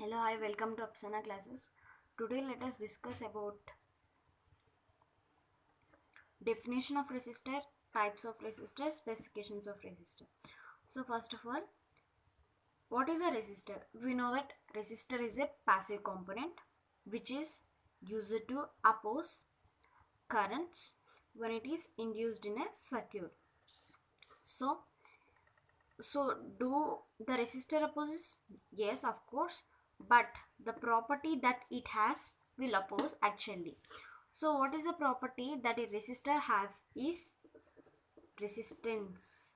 Hello, hi, welcome to Apsana classes. Today let us discuss about definition of resistor, types of resistor, specifications of resistor. So first of all, what is a resistor? We know that resistor is a passive component which is used to oppose currents when it is induced in a circuit. So do the resistor opposes? Yes, of course, but the property that it has will oppose actually. So what is the property that a resistor have is resistance.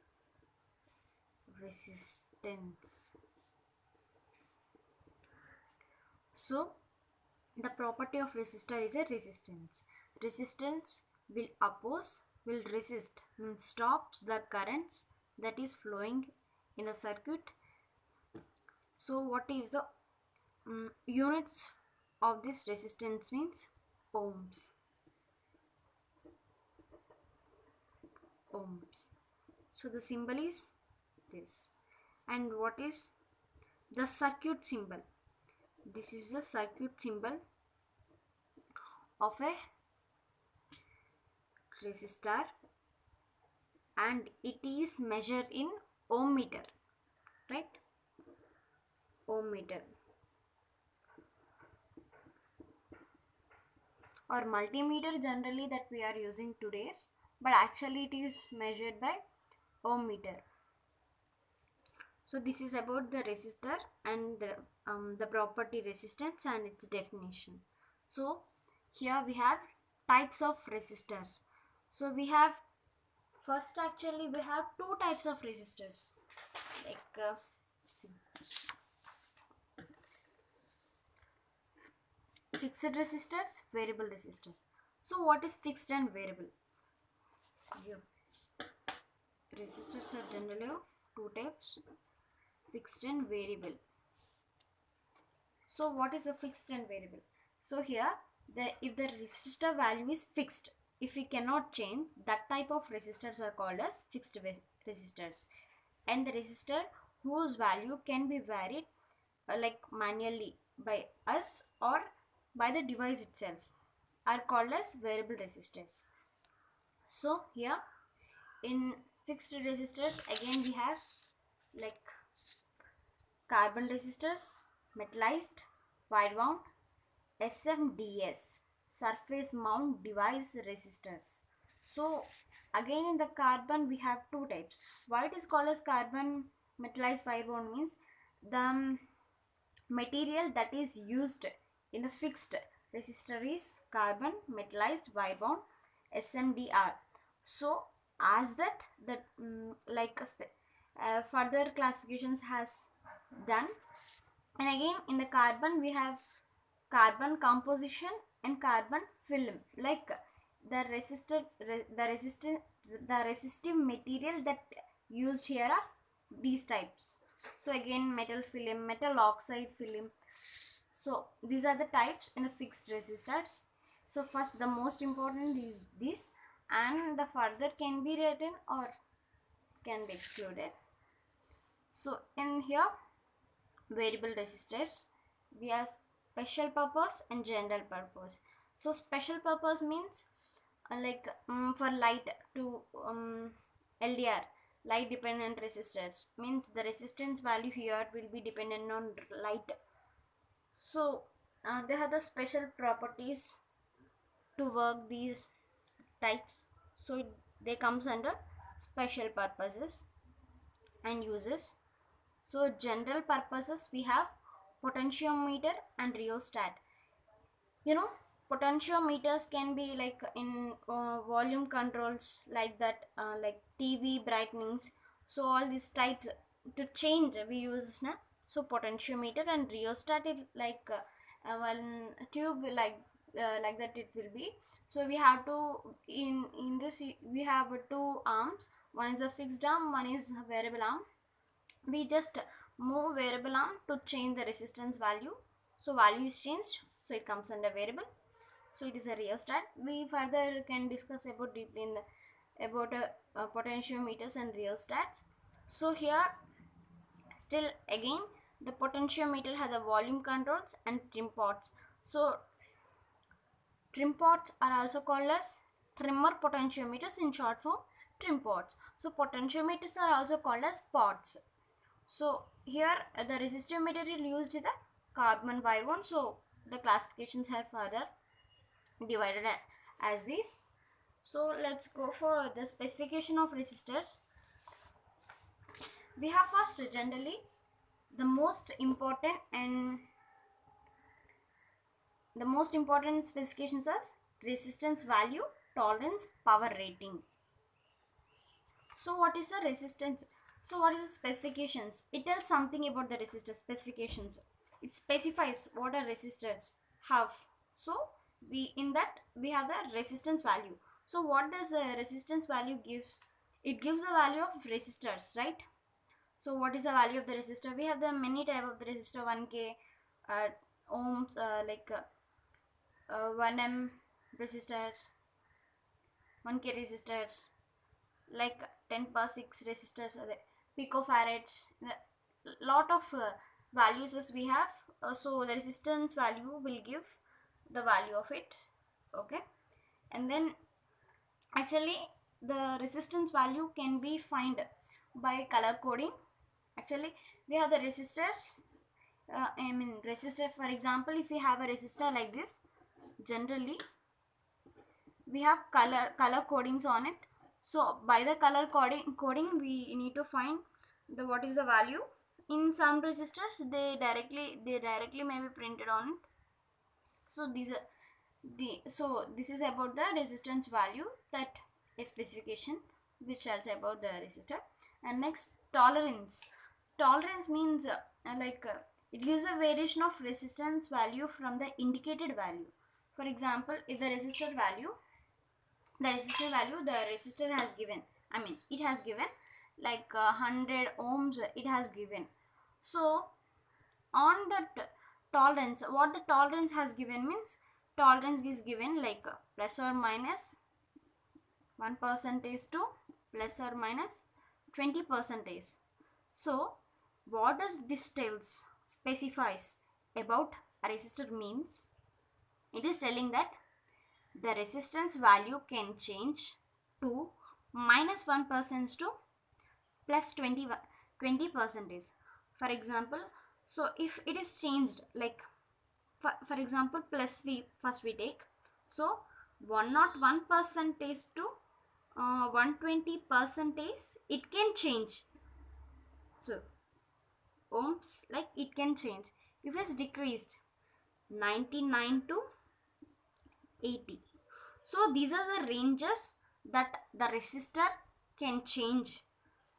Resistance. So the property of resistor is a resistance. Resistance will oppose, will resist, means stops the currents that is flowing in the circuit. So what is the units of this resistance means ohms. Ohms. So the symbol is this. And what is the circuit symbol? This is the circuit symbol of a resistor and it is measured in ohm meter, right? Ohm meter or multimeter generally that we are using today's, but actually it is measured by ohm meter. So this is about the resistor and the property resistance and its definition. So here we have types of resistors. So we have first actually we have two types of resistors, like see, fixed resistors, variable resistor. So what is fixed and variable? Yeah. Resistors are generally of two types, fixed and variable. So what is a fixed and variable? So here if the resistor value is fixed, if we cannot change, that type of resistors are called as fixed resistors. And the resistor whose value can be varied like manually by us or by the device itself are called as variable resistors. So here in fixed resistors again we have like carbon resistors, metallized, wire wound, SMDS, surface mount device resistors. So again in the carbon we have two types. Why it is called as carbon metallized wire wound means the material that is used in the fixed resistor is carbon metallized wire wound SMDR. So as that like further classifications has done. And again in the carbon we have carbon composition and carbon film, like the resistive material that used here are these types. So again metal film, metal oxide film. So these are the types in the fixed resistors. So first the most important is this, and the further can be written or can be excluded. So in here variable resistors we have special purpose and general purpose. So special purpose means for light to LDR, light dependent resistors, means the resistance value here will be dependent on light. So they have the special properties to work these types, so they comes under special purposes and uses. So general purposes we have potentiometer and rheostat. You know, potentiometers can be like in volume controls, like that, like TV brightening. So all these types to change we use na. So potentiometer and rheostat is like one tube like that it will be. So we have to in this we have two arms. One is a fixed arm, one is a variable arm. We just move variable arm to change the resistance value. So value is changed, so it comes under variable. So it is a rheostat. We further can discuss about deeply in the about potentiometers and rheostats. So here still again The potentiometer has a volume controls and trim pots. So trim pots are also called as trimmer potentiometers, in short form trim pots. So potentiometers are also called as pots. So here the resistive material used is the carbon wire one. So the classifications are further divided as this. So let's go for the specification of resistors. We have first generally the most important specifications are resistance value, tolerance, power rating. So what is the resistance? So what is the specifications? It tells something about the resistor specifications. It specifies what are resistors have. So we have the resistance value. So what does the resistance value gives? It gives the value of resistors, right? So what is the value of the resistor? We have the many type of the resistor, 1k ohms, 1m resistors, 1k resistors, like 10 per 6 resistors, picofarads, lot of values as we have. So the resistance value will give the value of it, okay. And then actually the resistance value can be find by color coding. Actually we have the resistors, resistor, for example, if we have a resistor like this, generally we have color codings on it. So by the color coding we need to find the what is the value. In some resistors they directly may be printed on it. So these are this is about the resistance value, that a specification which tells about the resistor. And next, tolerance. Tolerance means it gives a variation of resistance value from the indicated value. For example, if the the resistor has given, it has given like 100 ohms, it has given. So on that tolerance, what the tolerance has given means, tolerance is given like plus or minus 1% to plus or minus 20%. So what does this tells specifies about a resistor means, it is telling that the resistance value can change to minus 1% to plus 20%. For example, so if it is changed like for example plus we take, so 101% to 120%, it can change. So ohms, like it can change. If it is decreased 99 to 80, so these are the ranges that the resistor can change.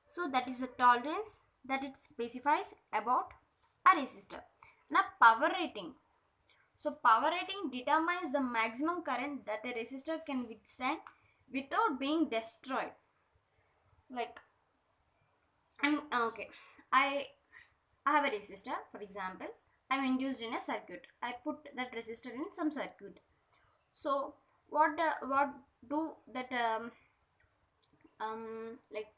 So that is the tolerance that it specifies about a resistor. Now power rating. So power rating determines the maximum current that a resistor can withstand without being destroyed. Like okay, I have a resistor, for example, I'm induced in a circuit. I put that resistor in some circuit. So what do that like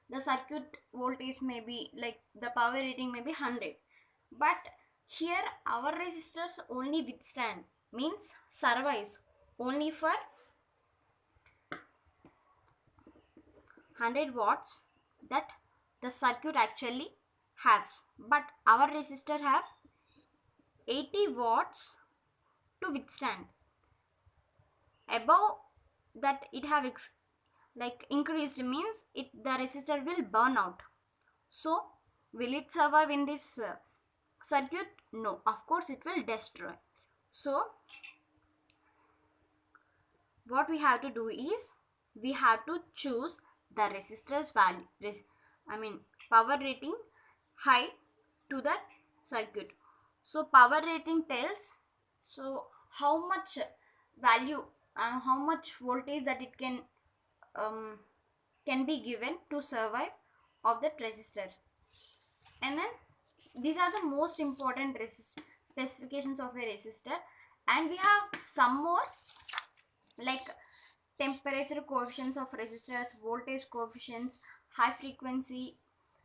the circuit voltage may be like the power rating may be 100, but here our resistors only withstand means survives only for 100 watts that the circuit actually have, but our resistor have 80 watts to withstand. Above that it have like increased means it the resistor will burn out. So will it survive in this circuit? No, of course it will destroy. So what we have to do is we have to choose the resistor's value, power rating high to the circuit. So power rating tells so how much value and how much voltage that it can be given to survive of that resistor. And then these are the most important specifications of a resistor. And we have some more like temperature coefficients of resistors, voltage coefficients, high frequency,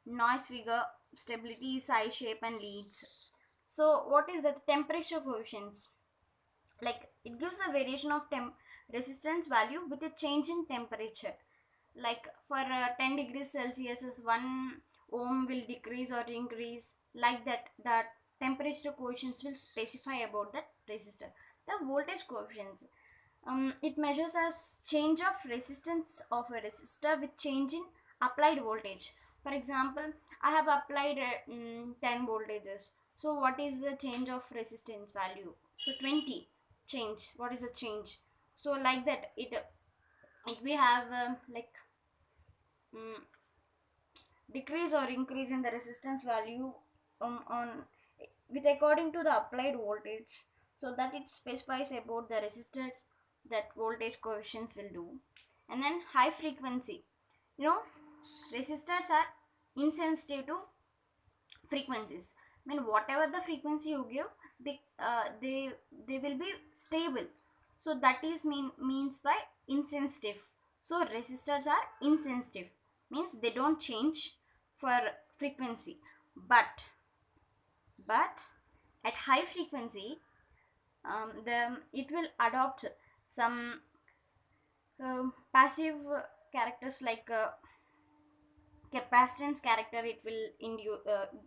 noise figure, stability, size, shape and leads. So what is the temperature coefficients? Like it gives the variation of resistance value with a change in temperature. Like for 10 degrees Celsius is 1 ohm will decrease or increase, like that. The temperature coefficients will specify about that resistor. The voltage coefficients, it measures as change of resistance of a resistor with change in applied voltage. For example, I have applied 10 voltages. So what is the change of resistance value? So 20 change. What is the change? So like that, it we have like mm, decrease or increase in the resistance value on with according to the applied voltage, so that it specifies about the resistors that voltage coefficients will do. And then high frequency, you know, resistors are insensitive to frequencies. I mean, whatever the frequency you give, they will be stable. So that is means by insensitive. So resistors are insensitive, means they don't change for frequency. But at high frequency, the it will adopt some passive characters, like capacitance character it will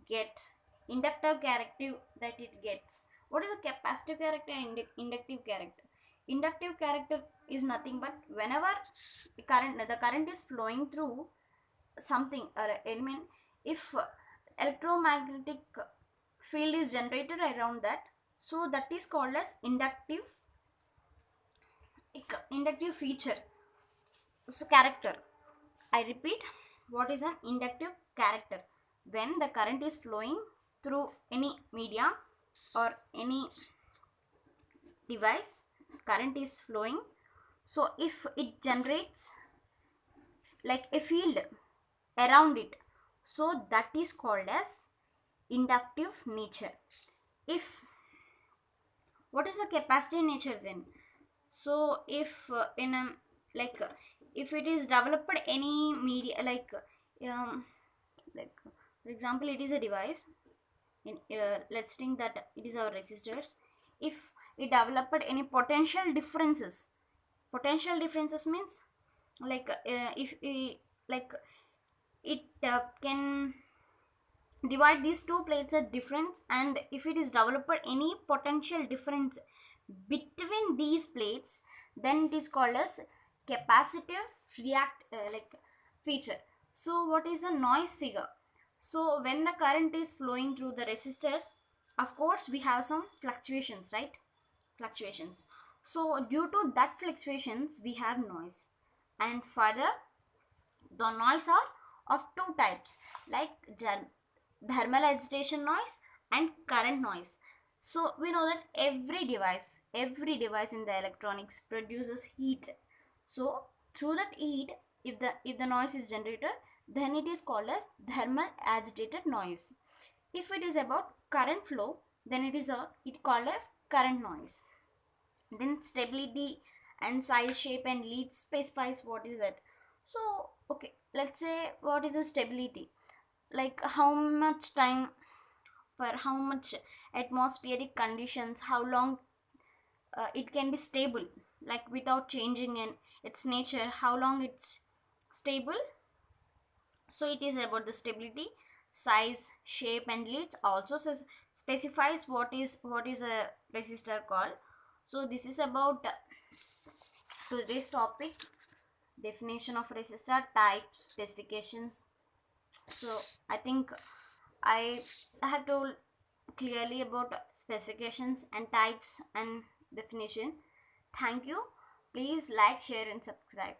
get, inductive character that it gets. What is a capacitive character and inductive character? Inductive character is nothing but whenever the current is flowing through something or element, if electromagnetic field is generated around that, so that is called as inductive feature. So character, I repeat, what is an inductive character? When the current is flowing through any media or any device, current is flowing. So if it generates like a field around it, so that is called as inductive nature. If what is the capacitive nature then? So if in a like if it is developed any media, um, like for example it is a device in let's think that it is our resistors. If it developed any potential differences means like if like it can divide these two plates at difference, and if it is developed any potential difference between these plates, then it is called as capacitive react feature. So what is the noise figure? So when the current is flowing through the resistors, of course we have some fluctuations, right? Fluctuations. So due to that fluctuations we have noise. And further, the noise are of two types, like thermal agitation noise and current noise. So we know that every device in the electronics produces heat. So through that heat, if the noise is generated, then it is called as thermal agitated noise. If it is about current flow, then it called as current noise. Then stability and size, shape and lead specifies what is that. So okay, let's say what is the stability, like how much time, for how much atmospheric conditions, how long it can be stable, like without changing in its nature, how long it's stable. So it is about the stability, size, shape and leads also specifies what is a resistor called. So this is about today's topic, definition of resistor, types, specifications. So I think I have told clearly about specifications and types and definition. Thank you. Please like, share and subscribe.